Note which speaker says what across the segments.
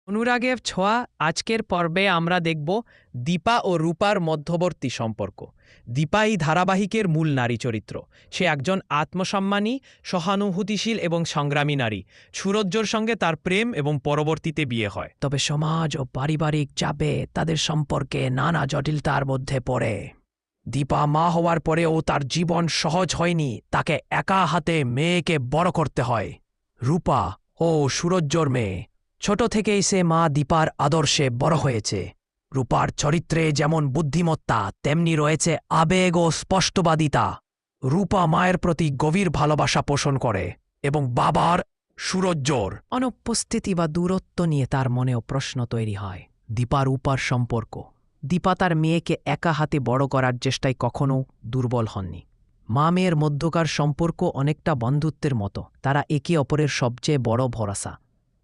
Speaker 1: অনুরাগের ছোঁয়া আজকের পর্বে আমরা দেখব দীপা ও রূপার মধ্যবর্তী সম্পর্ক। দীপা এই ধারাবাহিকের মূল নারী চরিত্র। সে একজন আত্মসম্মানী, সহানুভূতিশীল এবং সংগ্রামী নারী। সুরজ্জোর সঙ্গে তার প্রেম এবং পরবর্তীতে বিয়ে হয়, তবে সমাজ ও পারিবারিক চাপে তাদের সম্পর্কে নানা জটিলতার মধ্যে পড়ে। দীপা মা হওয়ার পরেও তার জীবন সহজ হয়নি, তাকে একা হাতে মেয়েকে বড় করতে হয়। রূপা ও সুরজ্জোর মেয়ে। ছোট থেকেই সে মা দীপার আদর্শে বড় হয়েছে। রূপার চরিত্রে যেমন বুদ্ধিমত্তা, তেমনি রয়েছে আবেগ ও স্পষ্টবাদিতা। রূপা মায়ের প্রতি গভীর ভালোবাসা পোষণ করে এবং বাবার সুরজ্জোর অনুপস্থিতি বা দূরত্ব নিয়ে তার মনেও প্রশ্ন তৈরি হয়। দীপা রূপার সম্পর্ক। দীপা তার মেয়েকে একা হাতে বড় করার চেষ্টায় কখনও দুর্বল হননি। মা মেয়ের মধ্যকার সম্পর্ক অনেকটা বন্ধুত্বের মতো, তারা একে অপরের সবচেয়ে বড় ভরসা।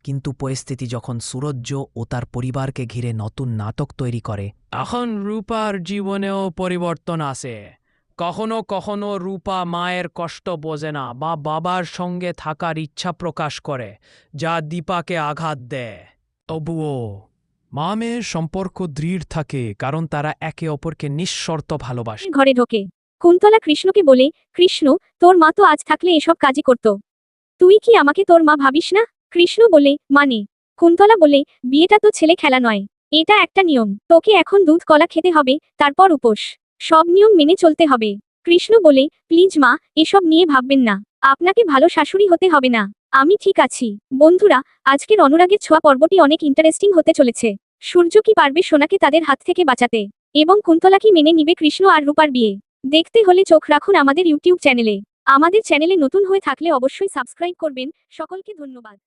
Speaker 1: কিন্তু পরিস্থিতি যখন সুরজ্জো ও তার পরিবারকে ঘিরে নতুন নাটক তৈরি করে, তখন রূপার জীবনেও পরিবর্তন আসে। কখনো কখনো রূপা মায়ের কষ্ট বোঝে না বা বাবার সঙ্গে থাকার ইচ্ছা প্রকাশ করে, যা দীপাকে আঘাত দেয়। তবুও মা মেয়ের সম্পর্ক দৃঢ় থাকে, কারণ তারা একে অপরকে নিঃশর্ত ভালোবাসে।
Speaker 2: ঘরে ঢোকে কুন্তলা কৃষ্ণকে বলে, কৃষ্ণ, তোর মা তো আজ থাকলে এসব কাজই করত। তুই কি আমাকে তোর মা ভাবিস না? কৃষ্ণ বলে, মানে? কুন্তলা বলে, বিয়েটা তো ছেলে খেলা নয়, এটা একটা নিয়ম। তোকে এখন দুধ কলা খেতে হবে, তারপর উপোস। সব নিয়ম মেনে চলতে হবে। কৃষ্ণ বলে, প্লিজ মা, এসব নিয়ে ভাববেন না। আপনাকে ভালো শাশুড়ি হতে হবে না। আমি ঠিক আছি। বন্ধুরা, আজকের অনুরাগের ছোঁয়া পর্বটি অনেক ইন্টারেস্টিং হতে চলেছে। সূর্য কি পারবে সোনাকে তাদের হাত থেকে বাঁচাতে, এবং কুন্তলা কি মেনে নিবে কৃষ্ণ আর রূপার বিয়ে? দেখতে হলে চোখ রাখুন আমাদের ইউটিউব চ্যানেলে। আমাদের চ্যানেলে নতুন হয়ে থাকলে অবশ্যই সাবস্ক্রাইব করবেন। সকলকে ধন্যবাদ।